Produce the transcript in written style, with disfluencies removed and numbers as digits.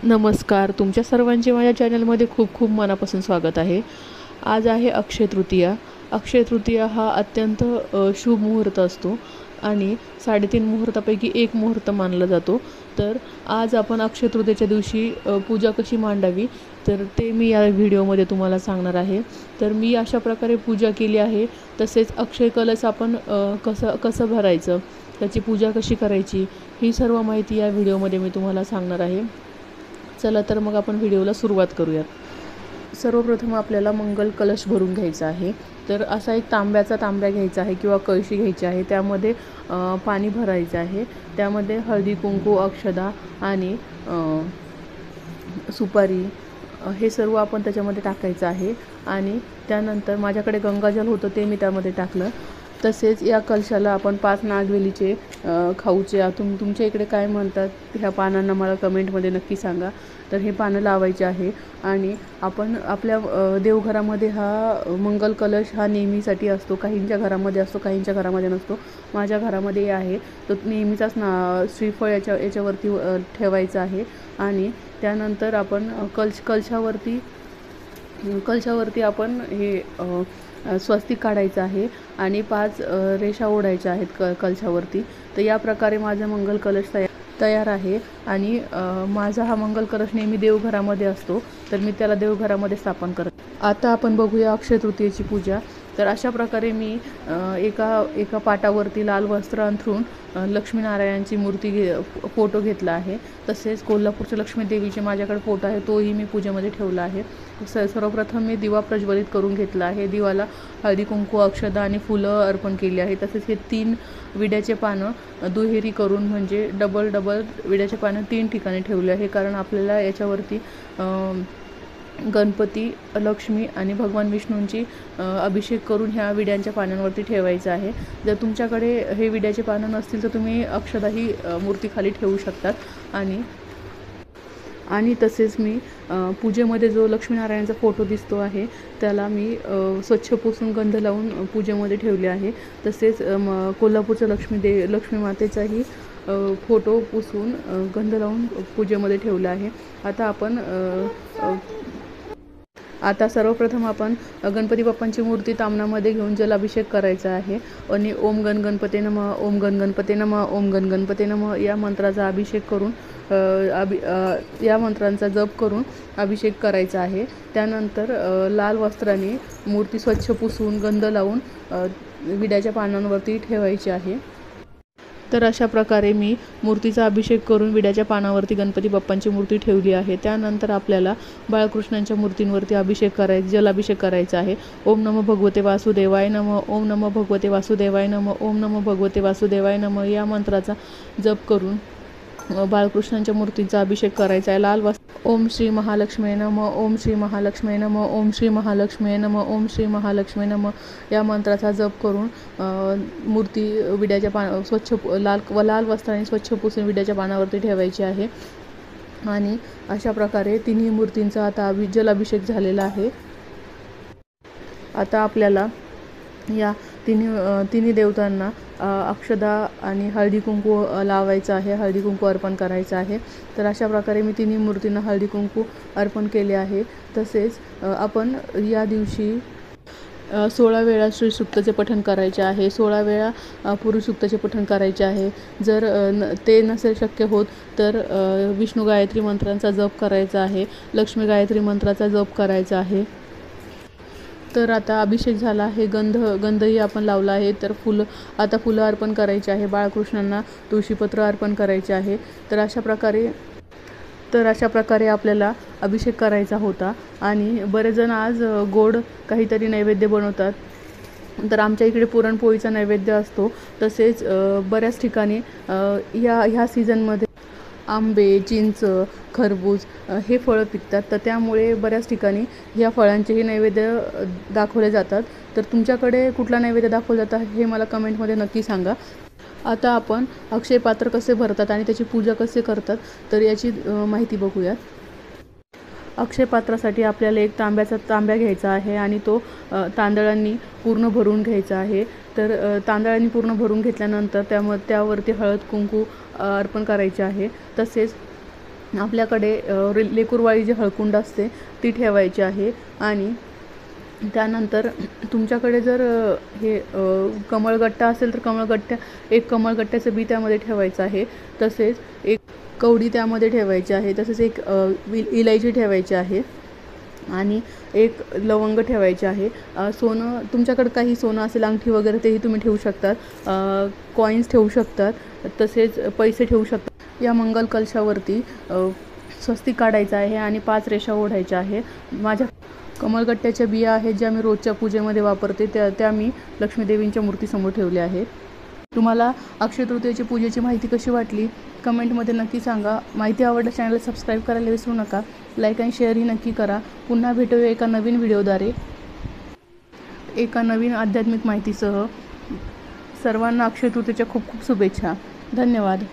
नमस्कार, तुमच्या सर्वांचे माझ्या चॅनलमध्ये खूप खूप मनापासून स्वागत आहे। आज आहे अक्षय तृतीया। अक्षय तृतीया हा अत्यंत शुभ मुहूर्त असतो आणि 3.5 मुहूर्तापैकी एक मुहूर्त मानला जातो। तर आज आपण अक्षय तृतीयेच्या दिवशी पूजा कशी मांडावी तर ते मी या व्हिडिओमध्ये तुम्हाला सांगणार आहे। तर मी अशा प्रकारे पूजा केली आहे। तसेच अक्षय कलश आपण कसं भरायचं, त्याची पूजा कशी करायची, ही सर्व माहिती या व्हिडिओमध्ये मी तुम्हाला सांगणार आहे। चला तर मग आपण व्हिडिओला सुरुवात करूयात। सर्वप्रथम आपल्याला मंगल कलश भरून घ्यायचा आहे। तर असा एक तांब्या घ्यायचा आहे किंवा कळशी घ्यायची आहे। त्यामध्ये पाणी भरायचं आहे। त्यामध्ये हळदी कुंकू, अक्षदा आणि सुपारी हे सर्व आपण त्याच्यामध्ये टाकायचं आहे। आणि त्यानंतर माझ्याकडे गंगाजल होतं ते मी त्यामध्ये टाकलं। तसेच या कलशाला आपण 5 नागवेलीचे खाऊचे तुमच्या इकडे काय म्हणतात ह्या पानांना मला कमेंटमध्ये नक्की सांगा। तर हे पानं लावायचे आहे आणि आपण आपल्या देवघरामध्ये हा मंगल कलश हा नेहमीसाठी असतो। काहींच्या घरामध्ये असतो, काहींच्या घरामध्ये नसतो। माझ्या घरामध्ये आहे तो नेहमीचाच श्रीफळ याच्यावरती ठेवायचा आहे। आणि त्यानंतर आपण कलशावरती आपण हे स्वस्तिक काढायचं आहे आणि 5 रेषा ओढायच्या आहेत कलशावरती। तर या प्रकारे माझा मंगल कलश तयार आहे। आणि माझा हा मंगल कलश नेहमी देवघरामध्ये असतो, तर मी त्याला देवघरामध्ये स्थापन करते। आता आपण बघूया अक्षय तृतीयेची पूजा। तर अशा प्रकारे मी एका पाटावरती लाल वस्त्र अंथरून लक्ष्मीनारायणांची फोटो घेतला आहे। तसेच कोल्हापूरच्या लक्ष्मी देवीचे माझ्याकडे फोटो आहे, तोही मी पूजेमध्ये ठेवला आहे। सर्वप्रथम मी दिवा प्रज्वलित करून घेतला आहे। दिवाला हळदी कुंकू, अक्षदा आणि फुलं अर्पण केली आहे। तसेच हे 3 विड्याचे पानं दुहेरी करून म्हणजे डबल विड्याचे पानं 3 ठिकाणी ठेवले आहे। कारण आपल्याला याच्यावरती गणपती, लक्ष्मी आणि भगवान विष्णूंची अभिषेक करून ह्या विड्यांच्या पानांवरती ठेवायचं आहे। जर तुमच्याकडे हे विड्याचे पानं नसतील तर तुम्ही अक्षदा ही मूर्तीखाली ठेवू शकतात। आणि तसेच मी पूजेमध्ये जो लक्ष्मीनारायणाचा फोटो दिसतो आहे त्याला मी स्वच्छ पुसून गंध लावून पूजेमध्ये ठेवले आहे। तसेच कोल्हापूरच्या लक्ष्मी मातेचाही फोटो पुसून गंध लावून पूजेमध्ये ठेवला आहे। आता सर्वप्रथम आपण गणपती बाप्पांची मूर्ती तामणामध्ये घेऊन जलाभिषेक करायचा आहे आणि ओम गण गणपते नमः, ओम गण गणपते नमः, ओम गण गणपते नमः या मंत्राचा अभिषेक करून या मंत्रांचा जप करून अभिषेक करायचा आहे। त्यानंतर लाल वस्त्राने मूर्ती स्वच्छ पुसून गंध लावून विड्याच्या पानांवरती ठेवायची आहे। तर अशा प्रकारे मी मूर्तीचा अभिषेक करून विड्याच्या पानावरती गणपती बाप्पांची मूर्ती ठेवली आहे। त्यानंतर आपल्याला बाळकृष्णांच्या मूर्तींवरती जलाभिषेक करायचा आहे। ओम नमो भगवते वासुदेवाय नमः, ओम नमो भगवते वासुदेवाय नमः, ओम नमो भगवते वासुदेवाय नमः या मंत्राचा जप करून बाळकृष्णांच्या मूर्तीचा अभिषेक करायचा आहे। ओम श्री महालक्ष्मी नमः, ओम श्री महालक्ष्मी नमः, ओम श्री महालक्ष्मी नमः, ओम श्री महालक्ष्मी नमः या मंत्राचा जप करून मूर्ती विड्याच्या लाल वस्त्राने स्वच्छ पुसून विड्याच्या पानावरती ठेवायची आहे। आणि अशा प्रकारे तिन्ही मूर्तींचा आता जलाभिषेक झालेला आहे। आता आपल्याला या तिन्ही देवतांना अक्षदा आणि हळदी कुंकू लावायचं आहे, हळदी कुंकू अर्पण करायचं आहे। तर अशा प्रकारे मी तिन्ही मूर्तींना हळदी कुंकू अर्पण केले आहे। तसेच आपण या दिवशी 16 वेळा श्री सूक्ताचे पठण करायचे आहे, 16 वेळा पुरुष सूक्ताचे पठण करायचे आहे। जर ते नसेल शक्य होत तर विष्णू गायत्री मंत्रांचा जप करायचा आहे, लक्ष्मी गायत्री मंत्राचा जप करायचा आहे। तर आता अभिषेक झाला आहे, गंधही आपण लावला आहे। तर फुलं अर्पण करायचे आहे, बाळकृष्णांना तुळशीपत्र अर्पण करायचे आहे। तर अशा प्रकारे आपल्याला अभिषेक करायचा होता। आणि बरेच जण आज गोड काहीतरी नैवेद्य बनवतात, तर आमच्या इकडे पुरणपोळीचा नैवेद्य असतो। तसेच बऱ्याच ठिकाणी ह्या सीझनमध्ये आंबे, चिंच, खरबूज हे फळं पिकतात, तर त्यामुळे बऱ्याच ठिकाणी ह्या फळांचेही नैवेद्य दाखवले जातात। तर तुमच्याकडे कुठला नैवेद्य दाखवला जातं हे मला कमेंटमध्ये नक्की सांगा। आता आपण अक्षय पात्र कसे भरतात आणि त्याची पूजा कसे करतात तर याची माहिती बघूयात। अक्षय पात्रासाठी आपल्याला एक तांब्या घ्यायचा आहे आणि तो तांदळांनी पूर्ण भरून घ्यायचा आहे। तर तांदळांनी पूर्ण भरून घेतल्यानंतर त्यावरती हळद कुंकू अर्पण करायचे आहे। तसेच आपल्याकडे लेकूरवाळी जी हळकुंड असते ती ठेवायची आहे. आणि त्यानंतर तुमच्याकडे जर हे कमळगट्टा असेल तर एक कमळगट्ट्याचं बी त्यामध्ये ठेवायचं आहे. तसेच एक कवडी त्यामध्ये ठेवायची आहे. तसेच एक इलायची ठेवायची आहे आणि एक लवंग ठेवायचे आहे. सोनं तुमच्याकडे काही सोनं असेल अंगठी वगैरे तेही तुम्ही ठेवू शकतात. कॉईन्स ठेवू शकतात. तसेच पैसे ठेवू शकतात. या मंगल कलशावरती स्वस्तिक काढायचं आहे आणि 5 रेषा ओढायच्या आहे. माझ्या कमळगट्ट्याच्या बिया आहेत ज्या मी रोजच्या पूजेमध्ये वापरते, त्या मी लक्ष्मीदेवींच्या मूर्तीसमोर ठेवल्या आहेत. तुम्हाला अक्षय तृतीयेची पूजेची माहिती कशी वाटली कमेंटमध्ये नक्की सांगा. माहिती आवडल्यास चॅनलला सबस्क्राईब करायला विसरू नका. लाईक आणि शेअरही नक्की करा. पुन्हा भेटूया एका नवीन व्हिडिओद्वारे एका नवीन आध्यात्मिक माहितीसह. सर्वांना अक्षय तृतीयेच्या खूप खूप शुभेच्छा. धन्यवाद.